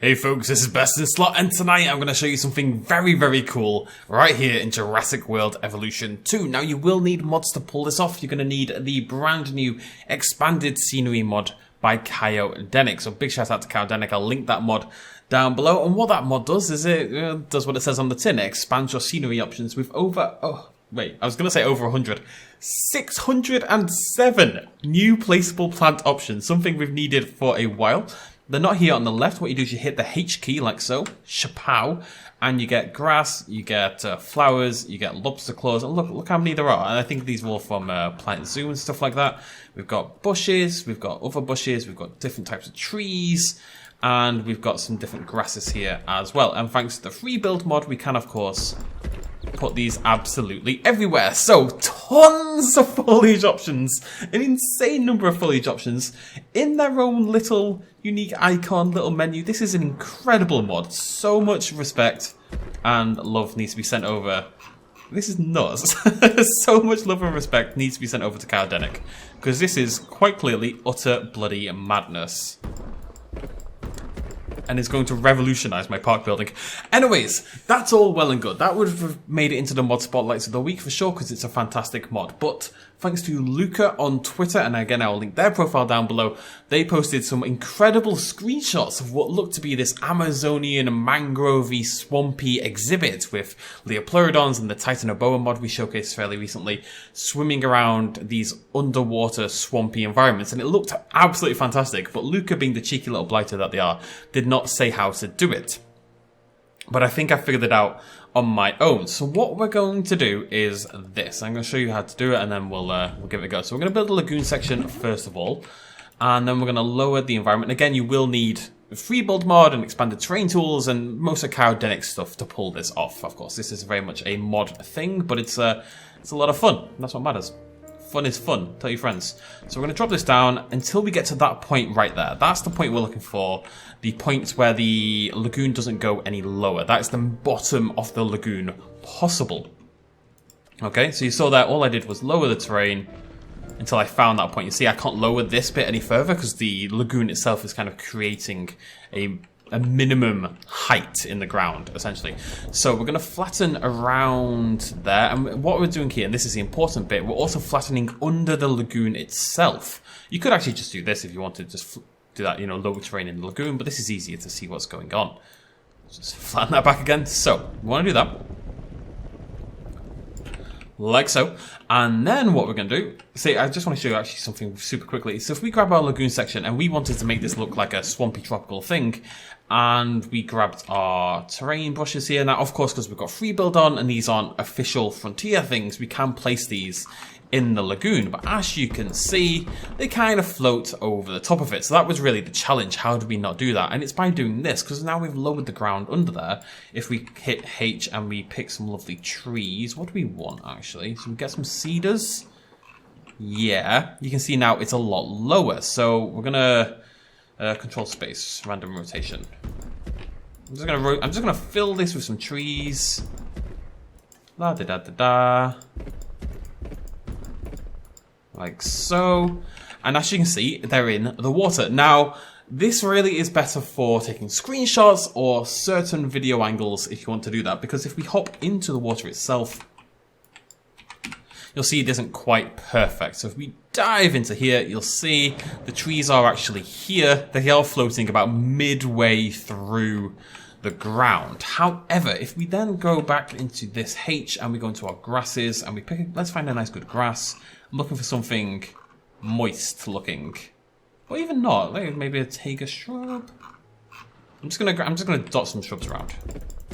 Hey folks, this is BestInSlot, and tonight I'm going to show you something very, very cool right here in Jurassic World Evolution 2. Now you will need mods to pull this off. You're going to need the brand new expanded scenery mod by Kaiodenic. So big shout out to Kaiodenic. I'll link that mod down below. And what that mod does is it does what it says on the tin. It expands your scenery options with over, over 100. 607 new placeable plant options, something we've needed for a while. They're not here on the left. What you do is you hit the H key like so, shapow, and you get grass, you get flowers, you get lobster claws, and look how many there are. And I think these were all from Planet Zoo and stuff like that. We've got bushes, we've got other bushes, we've got different types of trees, and we've got some different grasses here as well. And thanks to the free build mod, we can of course put these absolutely everywhere. So tons of foliage options, an insane number of foliage options in their own little unique icon, little menu. This is an incredible mod. So much respect and love needs to be sent over. This is nuts. So much love and respect needs to be sent over to Kaiodenic, because this is quite clearly utter bloody madness. And it's going to revolutionize my park building. Anyways, that's all well and good. That would have made it into the mod spotlights of the week for sure, because it's a fantastic mod. But thanks to Lucca on Twitter, and again I'll link their profile down below, they posted some incredible screenshots of what looked to be this Amazonian mangrovey swampy exhibit with Leopleurodons and the Titanoboa mod we showcased fairly recently swimming around these underwater swampy environments, and it looked absolutely fantastic. But Lucca, being the cheeky little blighter that they are, did not say how to do it. But I think I figured it out on my own. So what we're going to do is this. I'm going to show you how to do it, and then we'll give it a go. So we're going to build a lagoon section first of all, and then we're going to lower the environment. Again, you will need a free build mod and expanded terrain tools and most of Kaiodenic stuff to pull this off. Of course, this is very much a mod thing, but it's a lot of fun. That's what matters. Fun is fun. Tell your friends. So we're going to drop this down until we get to that point right there. That's the point we're looking for. The point where the lagoon doesn't go any lower. That is the bottom of the lagoon possible. Okay, so you saw that all I did was lower the terrain until I found that point. You see, I can't lower this bit any further because the lagoon itself is kind of creating a minimum height in the ground, essentially. So we're going to flatten around there. And what we're doing here, and this is the important bit, we're also flattening under the lagoon itself. You could actually just do this if you wanted to just do that, lower terrain in the lagoon, but this is easier to see what's going on. Just flatten that back again. So we want to do that. Like so. And then what we're going to do, see, I just want to show you actually something super quickly. So if we grab our lagoon section and we wanted to make this look like a swampy tropical thing, and we grabbed our terrain brushes here. Now, of course, because we've got free build on and these aren't official Frontier things, we can place these in the lagoon. But as you can see, they kind of float over the top of it. So that was really the challenge. How do we not do that? And it's by doing this, because now we've lowered the ground under there. If we hit H and we pick some lovely trees, what do we want actually? So we get some cedars. Yeah, you can see now it's a lot lower. So we're gonna control space, random rotation. I'm just gonna fill this with some trees. La da da da da. Like so. And as you can see, they're in the water. Now, this really is better for taking screenshots or certain video angles if you want to do that, because if we hop into the water itself, you'll see it isn't quite perfect. So if we dive into here, you'll see the trees are actually here. They are floating about midway through the ground. However, if we then go back into this H and we go into our grasses and we pick, let's find a nice good grass. I'm looking for something moist looking, or even not. Like maybe a taiga shrub. I'm just gonna dot some shrubs around.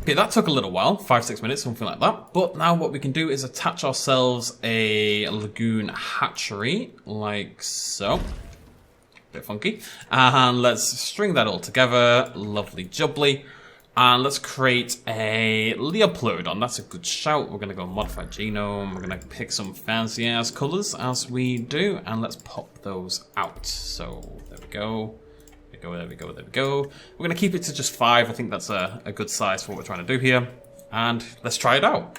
Okay, that took a little while, 5-6 minutes, something like that. But now what we can do is attach ourselves a lagoon hatchery, like so. Bit funky. And let's string that all together, lovely jubbly. And let's create a Leopleurodon. That's a good shout. We're going to go modify genome. We're going to pick some fancy ass colors as we do. And let's pop those out. So there we go. There we go. We're going to keep it to just 5. I think that's a good size for what we're trying to do here. And let's try it out.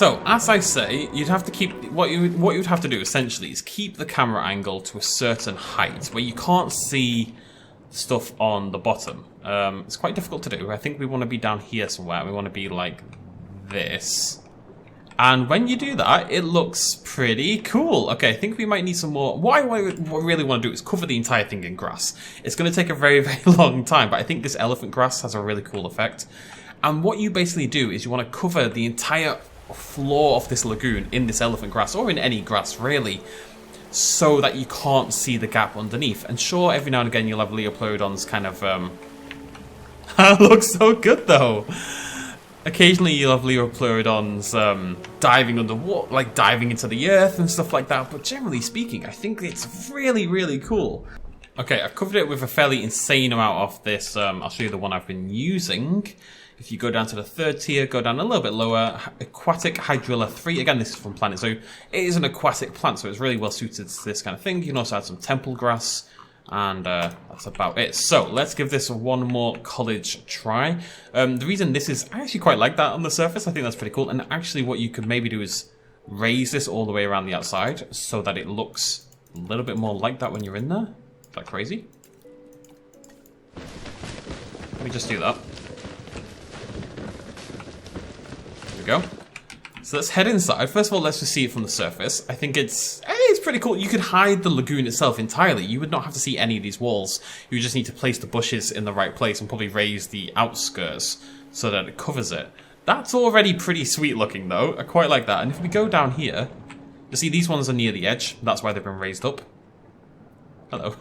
So, as I say, you'd have to keep what you'd have to do essentially is keep the camera angle to a certain height where you can't see stuff on the bottom. It's quite difficult to do. I think we want to be down here somewhere. We want to be like this. And when you do that, it looks pretty cool. Okay, I think we might need some more. What I really want to do is cover the entire thing in grass. It's going to take a very, very long time, but I think this elephant grass has a really cool effect. And what you basically do is you want to cover the entire floor of this lagoon in this elephant grass, or in any grass really, so that you can't see the gap underneath. And sure, every now and again you'll have Leoplodons kind of that looks so good though. Occasionally you'll have Leoplodons diving underwater, like diving into the earth and stuff like that, but generally speaking I think it's really, really cool. Okay, I've covered it with a fairly insane amount of this. I'll show you the one I've been using. If you go down to the third tier, go down a little bit lower, Aquatic Hydrilla 3. Again, this is from Planet Zoo. It is an aquatic plant, so it's really well suited to this kind of thing. You can also add some temple grass, and that's about it. So, let's give this one more college try. The reason this is, I actually quite like that on the surface. I think that's pretty cool. And actually what you could maybe do is raise this all the way around the outside so that it looks a little bit more like that when you're in there. Is that crazy? Let me just do that. There we go. So let's head inside. First of all, let's just see it from the surface. I think it's pretty cool. You could hide the lagoon itself entirely. You would not have to see any of these walls. You would just need to place the bushes in the right place and probably raise the outskirts so that it covers it. That's already pretty sweet looking though. I quite like that. And if we go down here, you see these ones are near the edge. That's why they've been raised up. Hello.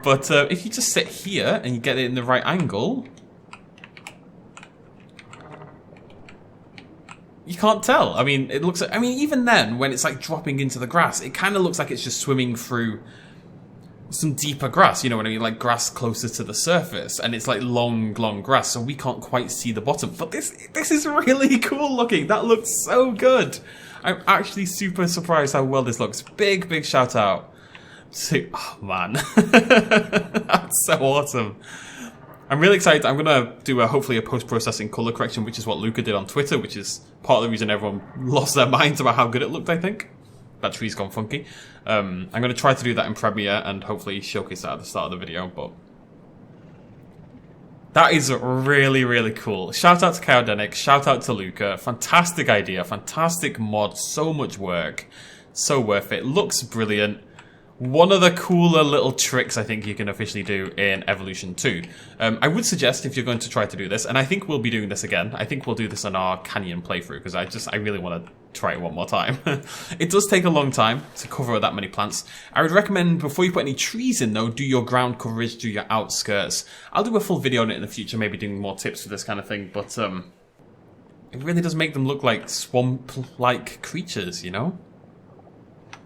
But if you just sit here and you get it in the right angle, you can't tell. I mean, it looks like, I mean, even then, when it's like dropping into the grass, it kind of looks like it's just swimming through some deeper grass, you know what I mean? Like grass closer to the surface, and it's like long, long grass, so we can't quite see the bottom. But this is really cool looking. That looks so good. I'm actually super surprised how well this looks. Big, big shout out to, oh man, that's so awesome. I'm really excited. I'm going to do hopefully a post-processing color correction, which is what Lucca did on Twitter, which is part of the reason everyone lost their minds about how good it looked, I think. That tree's gone funky. I'm going to try to do that in Premiere and hopefully showcase that at the start of the video, but that is really, really cool. Shout out to Kaiodenic, shout out to Lucca. Fantastic idea, fantastic mod, so much work, so worth it. Looks brilliant. One of the cooler little tricks I think you can officially do in Evolution 2. I would suggest if you're going to try to do this, and I think we'll be doing this again, I think we'll do this on our Canyon playthrough, because I really want to try it one more time. It does take a long time to cover that many plants. I would recommend, before you put any trees in though, do your ground coverage, do your outskirts. I'll do a full video on it in the future, maybe doing more tips for this kind of thing, but it really does make them look like swamp-like creatures, you know?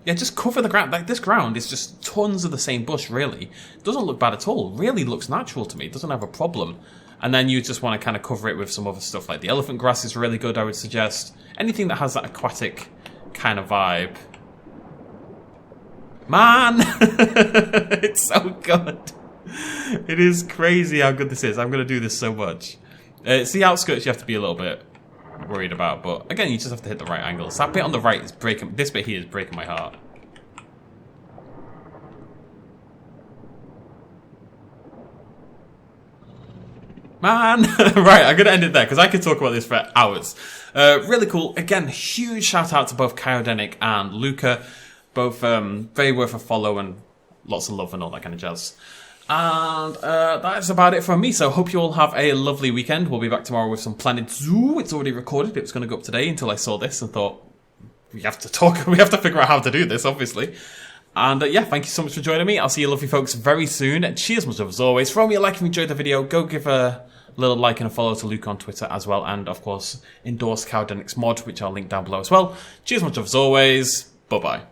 Yeah, just cover the ground. Like, this ground is just tons of the same bush, really. It doesn't look bad at all. Really looks natural to me. It doesn't have a problem. And then you just want to kind of cover it with some other stuff. Like the elephant grass is really good, I would suggest. Anything that has that aquatic kind of vibe. Man! It's so good. It is crazy how good this is. I'm going to do this so much. It's the outskirts you have to be a little bit worried about, but again, you just have to hit the right angles. That bit on the right is breaking, this bit here is breaking my heart. Man! Right, I'm gonna end it there, because I could talk about this for hours. Really cool. Again, huge shout out to both Kaiodenic and Lucca. Both very worth a follow and lots of love and all that kind of jazz. And that's about it from me, so hope you all have a lovely weekend. We'll be back tomorrow with some Planet Zoo. It's already recorded. It was going to go up today until I saw this and thought, we have to talk, we have to figure out how to do this, obviously. And yeah, thank you so much for joining me. I'll see you lovely folks very soon. And cheers much love as always. Throw me a like if you enjoyed the video. Go give a little like and a follow to Luke on Twitter as well. And of course, endorse Kaiodenics mod, which I'll link down below as well. Cheers much love as always. Bye-bye.